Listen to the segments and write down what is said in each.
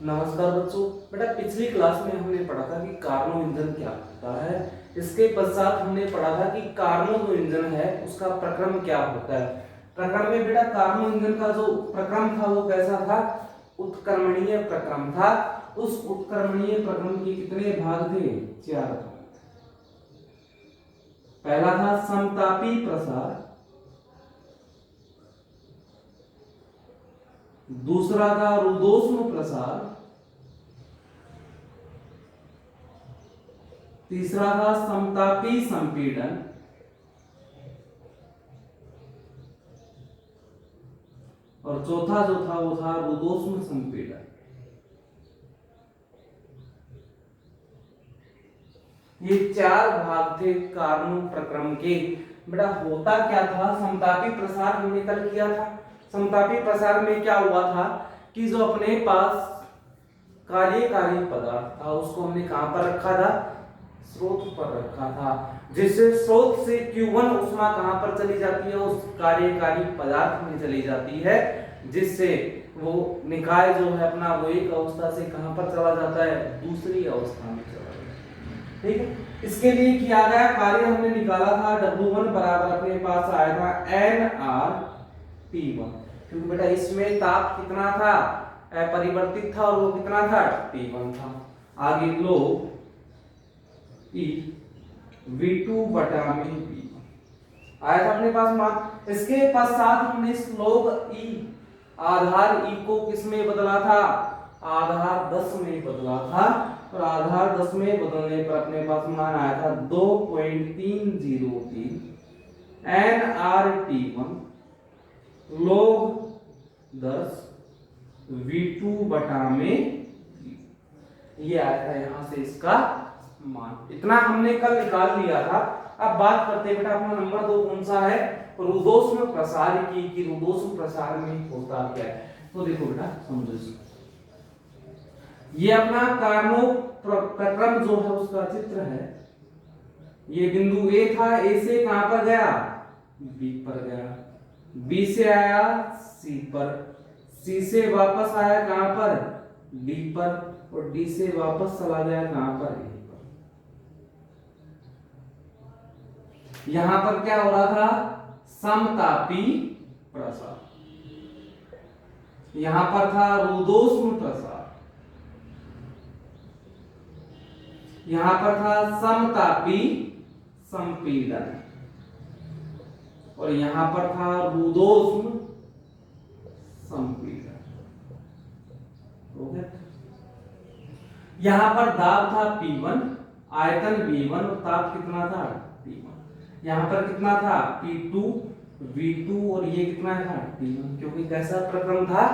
नमस्कार बच्चों। बेटा पिछली क्लास में हमने पढ़ा था कि कार्नो इंजन क्या होता है। इसके पश्चात हमने पढ़ा था कि कार्नो जो इंजन है उसका प्रक्रम क्या होता है। प्रक्रम में बेटा कार्नो इंजन का जो प्रक्रम था वो कैसा था? उत्क्रमणीय प्रक्रम था। उस उत्क्रमणीय प्रक्रम के कितने भाग थे? 4 भाग। पहला था समतापी प्रसार, दूसरा था रुदोष्म प्रसार, तीसरा था समतापी संपीड़न, और चौथा जो था वो था रुदोष्म संपीड़न। ये 4 भाग थे कार्नो प्रक्रम के। बेटा होता क्या था? समतापी प्रसार हमने कल किया था। समतापी प्रसार में क्या हुआ था कि जो अपने पास कार्यकारी पदार्थ था उसको हमने कहां पर रखा था? स्रोत पर रखा था, जिससे स्रोत से Q1 ऊष्मा कहां पर चली जाती है? उस कार्यकारी पदार्थ में चली जाती है, जिससे वो निकाय जो है अपना वो एक अवस्था से कहां पर चला जाता है? दूसरी अवस्था में चला जाता है। ठीक है। इसके लिए किया गया कार्य हमने निकाला था W1 बराबर अपने पास आया था nRT1, क्योंकि बेटा इसमें ताप कितना था? परिवर्तित था, और वो कितना था? T1 था। आगे लो E V2 बटा में V1 आया था अपने पास मान। इसके पश्चात हमने इस log E आधार E को किस में बदला था? आधार 10 में बदला था, और आधार 10 में बदलने पर अपने पास मान आया था 2.303 nRT1 log 10 V2 बटा में ये आया था यहां से इसका मान। इतना हमने कल निकाल लिया था। अब बात करते हैं बेटा अपना नंबर 2 कौन सा है? रुदोष्म प्रसार की, कि रुदोष्म प्रसार में होता क्या है। तो देखो बेटा समझो इसको। ये अपना कार्नो प्रक्रम जो है उसका चित्र है। ये बिंदु ए था, ए से कहां पर गया? बी पर गया, बी से आया सी पर, सी से वापस आया कहां पर? डी पर, और डी से वापस चला गया कहां पर? ए पर। यहां पर क्या हो रहा था? समतापी प्रसार। यहां पर था रुदोष्म प्रसार, यहां पर था समतापी संपीड़न, और यहां पर था रुदोष्म संपीड़न। हो गया। यहां पर दाब था P1, आयतन V1, और ताप कितना था? T1। यहां पर कितना था? P2 V2, और ये कितना था? T1, क्योंकि कैसा प्रक्रम था?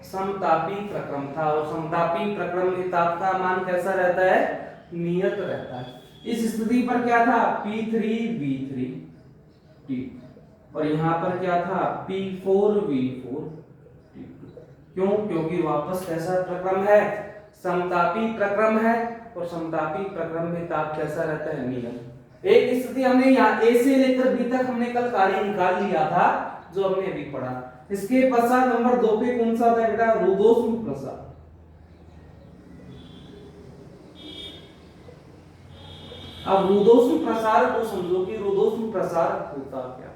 समतापी प्रक्रम था, और समतापी प्रक्रम में ताप का मान कैसा रहता है? नियत रहता है। इस स्थिति पर क्या था? P3 V3 T2, और यहां पर क्या था? P4 V4 T2। क्यों? क्योंकि वापस कैसा प्रक्रम है? समतापी प्रक्रम है, और समतापी प्रक्रम में ताप कैसा रहता है? नियत। एक स्थिति हमने यहाँ A से लेकर B तक हमने कल कार्य निकाल लिया था, जो हमने अभी पढ़ा। इसके पश्चात नंबर 2 पे कौन सा था बेटा? रुदोष्म प्रसार। अब रुदोष्म प्रसार को समझो कि रुदोष्म प्रसार होता क्या।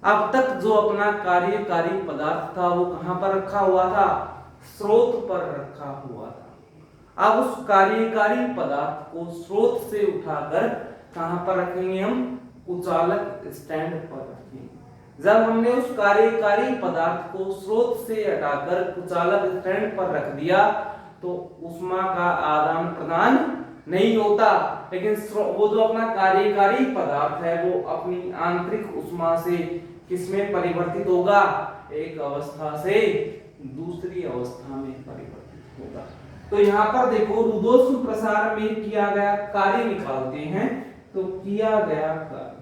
अब तक जो अपना कार्यकारी पदार्थ था वो कहां पर रखा हुआ था? स्रोत पर रखा हुआ था। अब उस कार्यकारी पदार्थ को स्रोत से उठाकर कहां पर रखेंगे हम? कुचालक स्टैंड पर रखेंगे। जब हमने उस कार्यकारी पदार्थ को स्रोत से हटाकर कुचालक स्टैंड पर रख दिया तो ऊष्मा का आदान प्रदान नहीं होता, लेकिन वो जो अपना कार्यकारी पदार्थ है वो अपनी आंतरिक ऊष्मा से किसमें परिवर्तित होगा? एक अवस्था से दूसरी अवस्था में परिवर्तित होगा। तो यहाँ पर देखो रुदोष्म प्रसार में किया गया कार्य निकालते हैं। तो किया गया कार्य,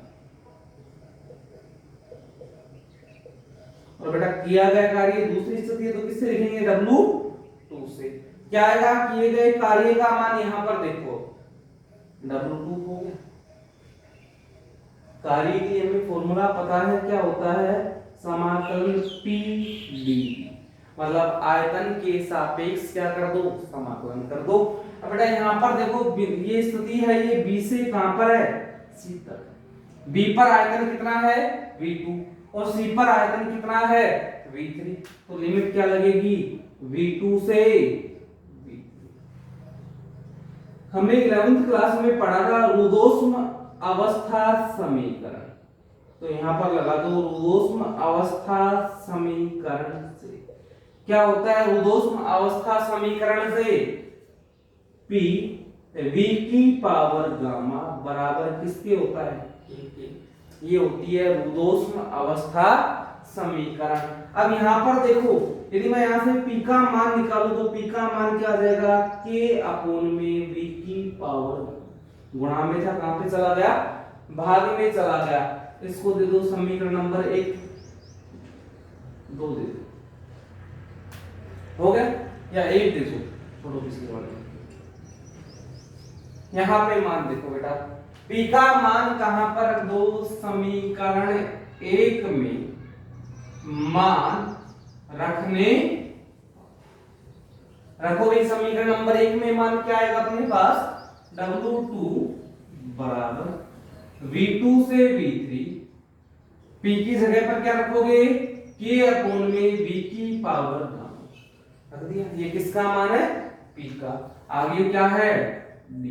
और बेटा किया गया कार्य दूसरी स्थिति है तो किससे लिखेंगे? W2 से। क्या आएगा? किए गए कार्य का मान यहां पर देखो W2 हो गया। कार्य की हमें फॉर्मूला पता है, क्या होता है? समाकलन P dV। मतलब आयतन के सापेक्ष क्या कर दो, समाकलन कर दो। अब बेटा यहाँ पर देखो ये स्थिति है, ये बी से कहां पर है, सी तक। बी पर आयतन कितना है v2 और सी पर आयतन कितना है v3, तो लिमिट क्या लगेगी v2 से v3। हमने 11th क्लास में पढ़ा था रुदोष्म अवस्था समीकरण, तो यहां पर लगा दो रुदोष्म अवस्था समीकरण से क्या होता है, रुदोष्म अवस्था समीकरण से p v की पावर गामा बराबर किसके होता है, ये होती है रुदोष्म अवस्था समीकरण। अब यहाँ पर देखो यदि मैं यहाँ से p का मान निकालूं तो p का मान क्या आ जाएगा, k अपोन में v की पावर गुणा में था, कहां पे चला गया, भाग में चला गया। इसको दे दो समीकरण नंबर 1 2 दे दो, हो गया, या 1 दे दो, छोड़ो पिछले वाले। यहाँ पे मान देखो बेटा, p का मान कहां पर रख दो, समीकरण 1 में मान रखो भाई। समीकरण नंबर 1 में मान क्या आएगा अपने पास, W2 बराबर V2 से V3, p की जगह पर क्या रखोगे, k अपोन में v की पावर रख दिया। ये किसका मान है, p का। आगे क्या है, d।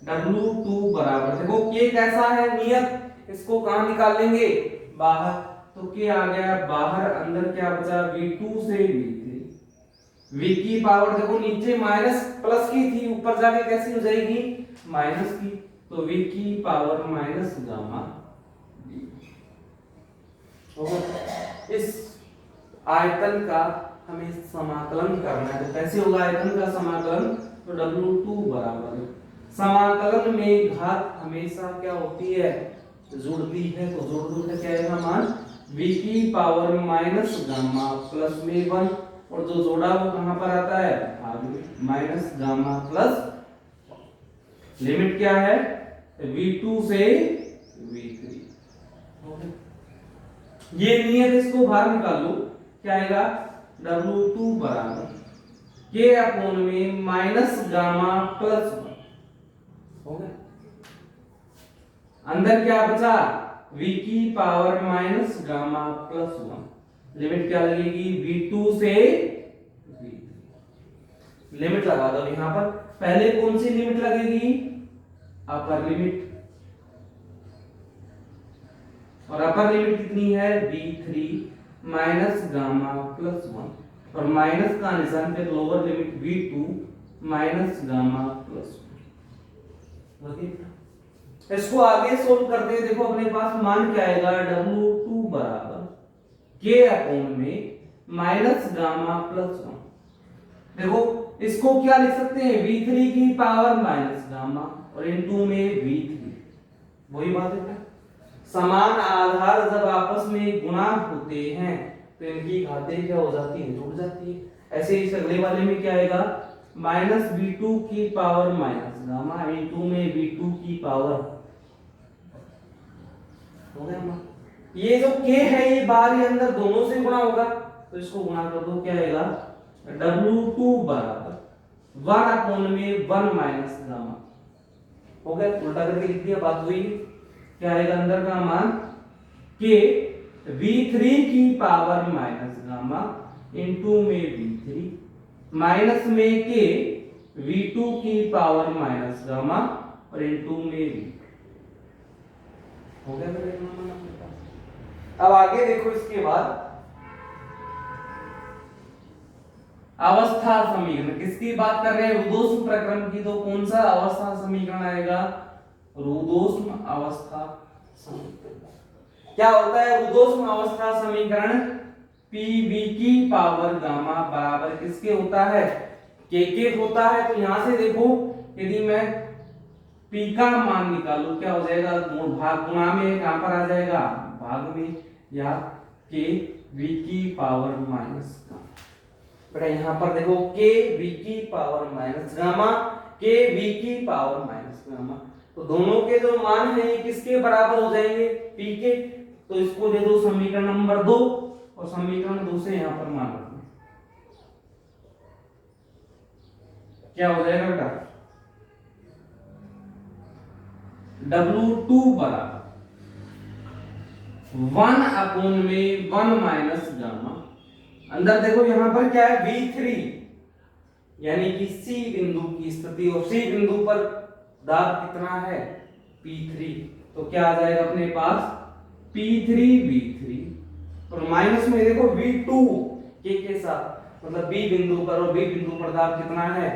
W2 बराबर देखो k कैसा है नियत, इसको कहां निकाल लेंगे, बाहर, तो k आ गया बाहर, अंदर क्या बचा v2 से v3, v की पावर देखो नीचे माइनस प्लस की थी, ऊपर जाके कैसी हो जाएगी माइनस की, तो v की पावर माइनस गामा d। इस आयतन का हमें समाकलन करना है, तो कैसे होगा आयतन का समाकलन, तो W2 बराबर समाकलन में घात हमेशा क्या होती है, जुड़ती है, तो जोड़ दो तो क्या आएगा मान v की पावर माइनस गामा प्लस में 1, और जो जोड़ा वो कहां पर आता है, भाग में, माइनस गामा प्लस लिमिट क्या है v2 से v3। ये नियत, इसको बाहर निकाल लो, क्या आएगा W2 बराबर k अपोन में माइनस गामा प्लस 1, हो गया। अंदर क्या बचा, v की power minus gamma plus 1, limit क्या लगेगी v2 से v3। लिमिट लगा दो यहां पर, पहले कौन सी लिमिट लगेगी, अपर लिमिट, और अपर लिमिट कितनी है v3 माइनस गामा प्लस 1, और माइनस का निशान पे lower limit v2 minus gamma plus 1। इसको आगे सोल्व करते हैं, देखो अपने पास मान क्या आएगा, W2 बराबर k अपोन में माइनस गामा प्लस 1। देखो इसको क्या लिख सकते हैं, v3 की पावर माइनस गामा और इनटू में v3, वही बात है। समान आधार जब आपस में गुणा होते हैं तो इनकी घातें क्या हो जाती है, जुड़ जाती है। ऐसे ही अगले वाले में क्या आएगा, माइनस v2 की पावर माइनस गामा इनटू में v2 की पावर, हो गया। ये जो k है ये बाहर ही अंदर दोनों से गुणा होगा, तो इसको गुणा कर दो, क्या आएगा W2 बराबर 1 अपोन में 1 माइनस गामा, हो गया, उल्टा करके लिख दिया, बात हुई। क्या आएगा अंदर का मान, k v3 की पावर माइनस गामा इनटू में v3 माइनस में k v2 की पावर माइनस गामा और इनटू में v, हो गया मेरे मान आपके पास। अब आगे देखो, इसके बाद अवस्था समीकरण, किसकी बात कर रहे हैं, रुदोष्म प्रक्रम की, तो कौन सा अवस्था समीकरण आएगा, रुदोष्म अवस्था समीकरण। क्या होता है रुदोष्म अवस्था समीकरण, pv की पावर गामा बराबर किसके होता है, k होता है। तो यहां से देखो यदि मैं p का मान निकालूं क्या हो जाएगा, भाग गुणा में कहां पर आ जाएगा, भाग में, या k v की पावर माइनस गामा। बेटा यहां पर देखो k v की power minus gamma, k v की पावर माइनस गामा, तो दोनों के जो मान है ये किसके बराबर हो जाएंगे, p के। तो इसको दे दो समीकरण नंबर 2 और समीकरण 2 से यहां पर मान रखना, क्या हो जाएगा बेटा, W2 बराबर 1/1 - गामा। अंदर देखो यहां पर क्या है, V3 यानी कि C बिंदु की स्थिति, और C बिंदु पर दाब कितना है, P3। तो क्या आ जाएगा अपने पास, P3 V3, और माइनस में देखो V2 के साथ, मतलब B बिंदु पर, और B बिंदु पर दाब कितना है,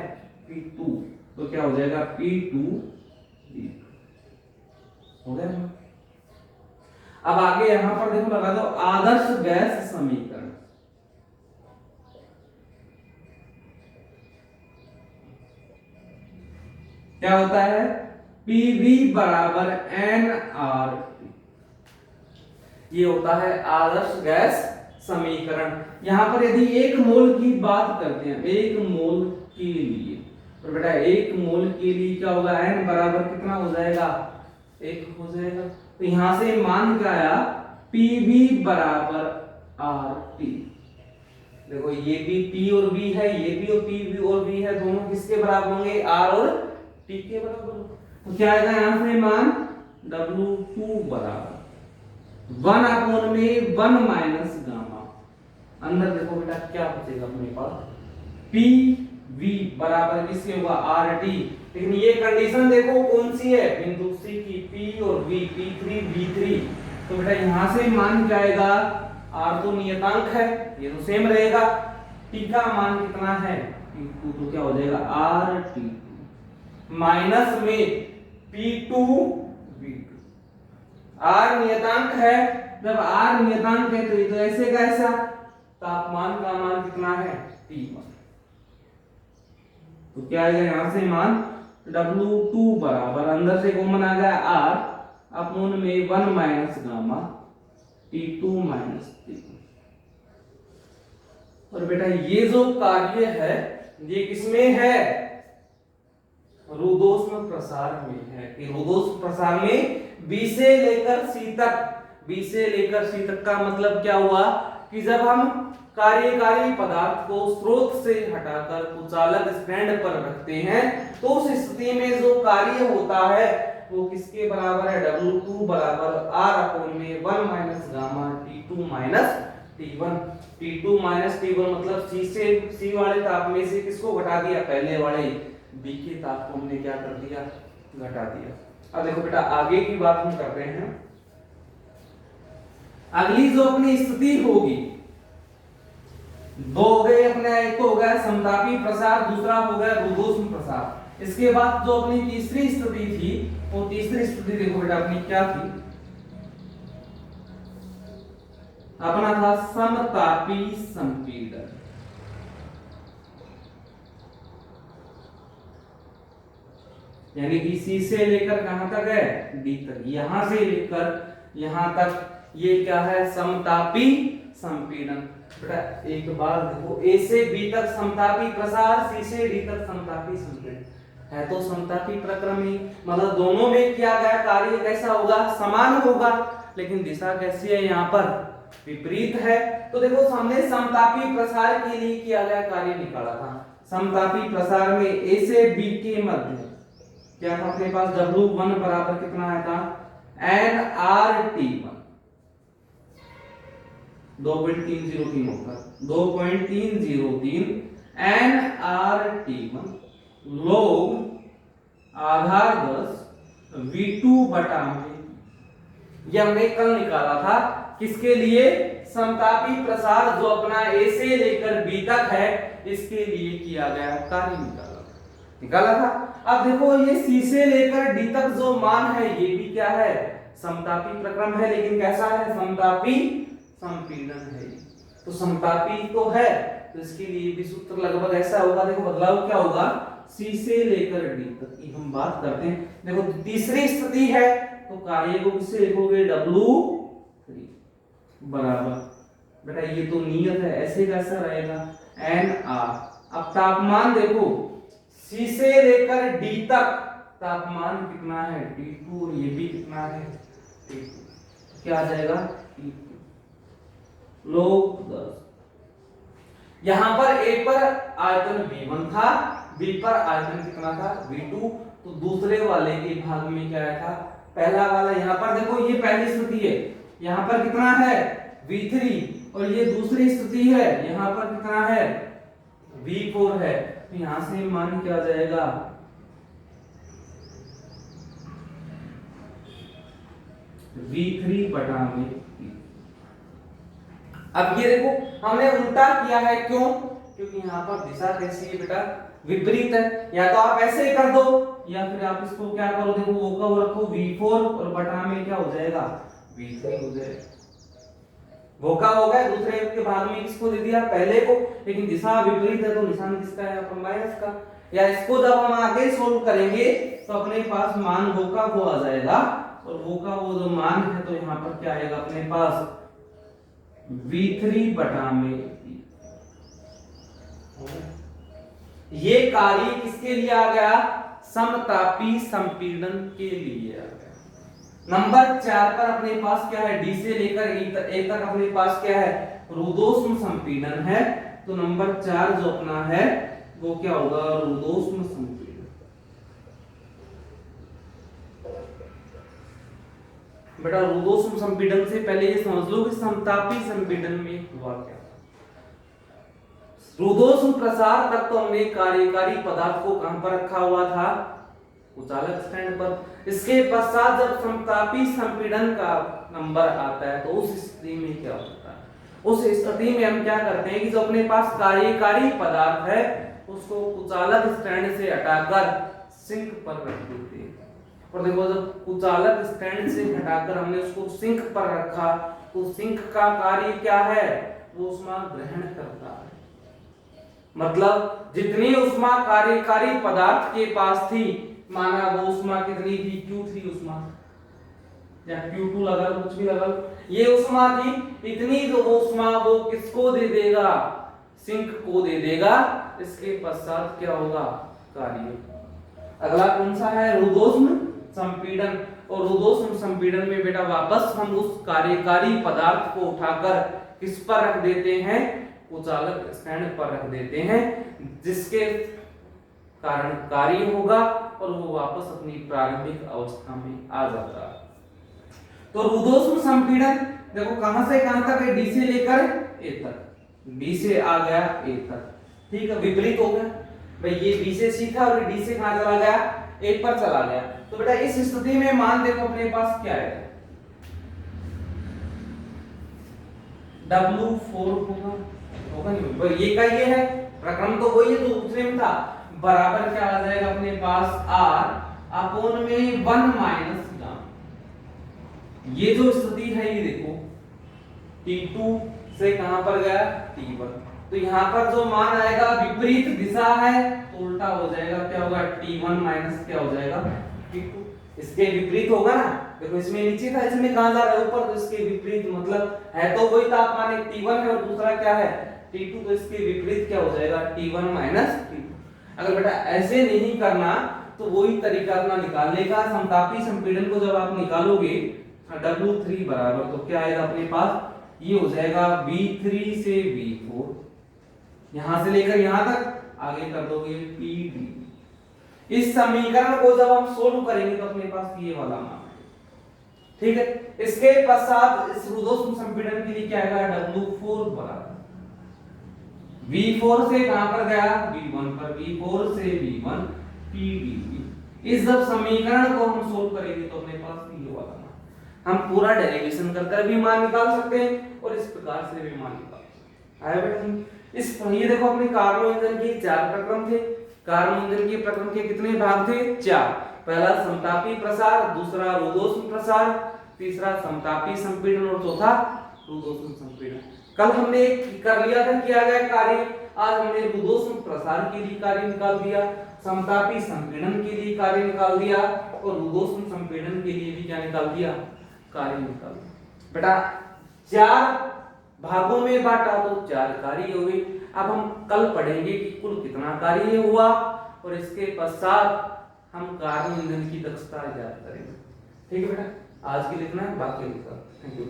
P2। तो क्या हो जाएगा, P2 V2 हो गया। अब आगे यहां पर देखो लगा दो आदर्श गैस समीकरण। क्या होता है, PV बराबर nRT, ये होता है आदर्श गैस समीकरण। यहां पर यदि 1 मोल की बात करते हैं, 1 मोल के लिए, तो बेटा 1 मोल के लिए क्या होगा, n बराबर कितना हो जाएगा, 1 हो जाएगा। तो यहां से मान क्या आया, PV बराबर RT। देखो ये भी P और V है, ये भी और P और V है, दोनों किसके बराबर होंगे, R और T के बराबर। तो क्या आएगा यहां से मान, W2 बराबर 1/1 - गामा। अंदर देखो बेटा क्या बचेगा अपने पास, PV बराबर किसके होगा, RT। लेकिन ये कंडीशन देखो कौन सी है, बिंदु C की, P और V, P3 V3। तो बेटा यहां से मान क्या आएगा, R तो नियतांक है, ये तो सेम रहेगा, T का मान कितना है, P2। तो क्या हो जाएगा, RT माइनस में P2 V2। R नियतांक है, जब R नियतांक है तो ये तो ऐसे का ऐसा, तापमान का मान कितना है, T1। तो क्या आएगा यहां से मान, W2 बराबर, अंदर से कॉमन आ गया R, अपॉन में 1 - गामा T2 - T1। और बेटा ये जो कार्य है ये किसमें है, रुद्धोष्म प्रसार में है, कि रुद्धोष्म प्रसार में B से लेकर C तक, B से लेकर C तक का मतलब क्या हुआ, कि जब हम कार्यकारी पदार्थ को स्रोत से हटाकर कुचालक स्टैंड पर रखते हैं, तो उस स्थिति में जो कार्य होता है वो किसके बराबर है, W2 बराबर R/1 - gamma T2 - T1। T2 - T1 मतलब C वाले ताप में से किसको घटा दिया, पहले वाले B के ताप को हमने क्या कर दिया, घटा दिया। अब देखो बेटा आगे की बात हम कर रहे हैं। अगली जो अपनी स्थिति होगी, दो हो गए अपने, एक तो हो गया समतापी प्रसार, दूसरा हो गया रुद्धोष्म प्रसार। इसके बाद जो अपनी तीसरी स्थिति थी, वो तीसरी स्थिति देखो बेटा अपनी क्या थी, अपना था समतापी संपीड़न। यानी कि C से लेकर कहां तक है, D तक, यहां से लेकर यहां तक, ये क्या है, समतापी संपीड़न। बेटा एक बार देखो, A से B तक समतापी प्रसार, C से D तक समतापी संपीड़न, है तो समतापी प्रक्रम ही, मतलब दोनों में किया गया कार्य कैसा होगा, समान होगा, लेकिन दिशा कैसी है, यहाँ पर विपरीत है। तो देखो हमने समतापी प्रसार के लिए किया गया कार्य निकाला था। समतापी प्रसार में A से B के मध्य क्या था अपने पास, W1 बराबर कितना आया था, nRT1, 2.303 होगा, 2.303 nRT1 log आधार 10 V2 बटा में, यह हमने कल निकाला था, किसके लिए, समतापी प्रसार जो अपना A से लेकर B तक है, इसके लिए किया गया कार्य निकाला था। अब देखो ये C से लेकर D तक जो मान है, ये भी क्या है, समतापी प्रक्रम है, लेकिन कैसा है, समतापी संपीड़न है। तो समतापी तो है, तो इसके लिए भी सूत्र लगभग ऐसा होगा। देखो बदलाव क्या होगा, C से लेकर D तक की हम बात करते हैं। देखो तीसरी स्थिति है, तो कार्य को किससे लिखोगे, W3 बराबर, बेटा ये तो नियत है, ऐसे कैसा रहेगा, nR। अब तापमान देखो, C से लेकर D तक तापमान कितना है, T2, और ये भी कितना है, T2। क्या आ जाएगा, T2 log 10। यहां पर एक पर आयतन V1 था, V पर आयतन कितना था V2, तो दूसरे वाले के भाग में क्या आया था पहला वाला। यहाँ पर देखो ये पहली स्थिति है, यहाँ पर कितना है V3 और ये दूसरी स्थिति है, यहाँ पर कितना है V4 है। तो यहां से मान क्या आ जाएगा V3 बटा में। अब ये देखो हमने उल्टा किया है, क्यों? क्योंकि यहाँ पर दिशा कैसी है बेटा विपरीत है। या तो आप ऐसे ही कर दो या फिर आप इसको क्या करो, देखो वो का वो रखो V4 और बटा में क्या हो जाएगा V3 हो जाएगा। वो का हो गया, दूसरे के भाग में किसको दे दिया पहले को, लेकिन दिशा विपरीत है तो निशान किसका है अपन माइनस का। या इसको जब हम आगे सोल्व करेंगे तो अपने पास मान वो का वो आ जाएगा, और वो का वो जो मान है तो यहाँ पर क्या आएगा अपने पास V3 बटा में। ये कार्य किसके लिए आ गया? समतापी संपीड़न के लिए आ गया। नंबर 4 पर अपने पास क्या है? डी से लेकर ए तक अपने पास क्या है? रुद्धोष्म संपीड़न है। तो नंबर 4 जो अपना है वो क्या होगा? रुद्धोष्म संपीड़न। बेटा रुद्धोष्म संपीड़न से पहले ये समझ लो कि समतापी संपीड़न में हुआ क्या। रुद्धोष्म प्रसार तक तो हमने कार्यकारी पदार्थ को कहां पर रखा हुआ था? कुचालक स्टैंड पर। इसके पश्चात जब समतापी संपीड़न का नंबर आता है तो उस स्थिति में क्या होता है? उस स्थिति में हम क्या करते हैं कि जो अपने पास कार्यकारी पदार्थ है उसको कुचालक स्टैंड से हटाकर सिंक पर रख देते हैं। और देखो जब कुचालक स्टैंड से हटाकर हमने उसको सिंक पर रखा तो सिंक का कार्य क्या है? वो ऊष्मा ग्रहण करता है। मतलब जितनी ऊष्मा कार्यकारी पदार्थ के पास थी, माना वो ऊष्मा कितनी थी? Q3 ऊष्मा या Q2 लगा लो, कुछ भी लगा लो, ये ऊष्मा थी। इतनी जो ऊष्मा वो किसको दे देगा? सिंक को दे देगा। इसके पश्चात क्या होगा? कार्य। अगला कौन सा है? रुद्धोष्म संपीड़न। और रुद्धोष्म संपीड़न में बेटा वापस हम उस कार्यकारी पदार्थ को उठाकर किस पर रख देते हैं? कुचालक स्टैंड पर रख देते हैं, जिसके कारण कार्य होगा और वो वापस अपनी प्रारंभिक अवस्था में आ जाता है। तो रुद्धोष्म संपीड़न देखो कहां से कहां तक है? डी से लेकर ए तक। डी से आ गया ए तक, ठीक है, विपरीत हो गया भाई। ये बी से सीखा और डी से कहां चला गया? ए पर चला गया। तो बेटा इस स्थिति में मान देखो अपने पास क्या है? W4 होगा नहीं भाई, ये का ये है, प्रक्रम तो वही है जो दूसरे में था। बराबर क्या आ जाएगा अपने पास? R अपोन में 1 माइनस गामा। ये जो स्थिति है ये देखो T2 से कहां पर गया? T1। तो यहाँ पर जो मान आएगा विपरीत दिशा है तो उल्टा हो जाएगा, क्या होगा? T1 माइनस क्या हो जाएगा? T2। इसके विपरीत होगा ना, देखो इसमें नीचे था, इसमें कहां जा रहा है? ऊपर। तो इसके विपरीत मतलब है तो वही तापमान, एक T1 है और दूसरा क्या है? T2। तो इसके विपरीत क्या हो जाएगा? T1 minus T2। अगर बेटा ऐसे नहीं करना तो वही तरीका अपना निकालने का। समतापी संपीड़न को जब आप निकालोगे W3 बराबर तो क्या आएगा अपने पास? ये हो जाएगा V3 से V4, यहां से लेकर यहां तक आगे कर दोगे PD। इस समीकरण को जब हम सोल्व करेंगे तो अपने पास ये वाला मान, ठीक है। इसके पश्चात इस रुद्धोष्म संपीड़न के लिए क्या आएगा? W4 बराबर V4 से कहां पर गया? V1 पर। V4 से V1 PD। इस जब समीकरण को हम सोल्व करेंगे तो अपने पास ये वाला मान, हम पूरा डेरिवेशन करकर भी मान निकाल सकते हैं और इस प्रकार से भी मान निकाल सकते हैं। आया बेटा? इस ये देखो अपने कार्बो इंजन के 4 प्रक्रम थे। कार्बो इंजन के प्रक्रम के कितने भाग थे? 4। पहला समतापी प्रसार, दूसरा रुद्धोष्म प्रसार, तीसरा समतापी संपीड़न और चौथा रुद्धोष्म संपीड़न। कल हमने कर लिया था किया गया कार्य, आज हमने रुद्धोष्म प्रसार के लिए कार्य निकाल दिया, समतापी संपीड़न के लिए कार्य निकाल दिया और रुद्धोष्म संपीड़न के लिए भी क्या निकाल दिया? कार्य निकाल दिया। बेटा 4 भागों में बांटा तो 4 कार्य हुए। अब हम कल पढ़ेंगे कि कुल कितना कार्य हुआ और इसके पश्चात हम कार्बन ईंधन की दक्षता ज्ञात करेंगे। ठीक है बेटा, आज के लिए इतना है, बाकी थैंक यू।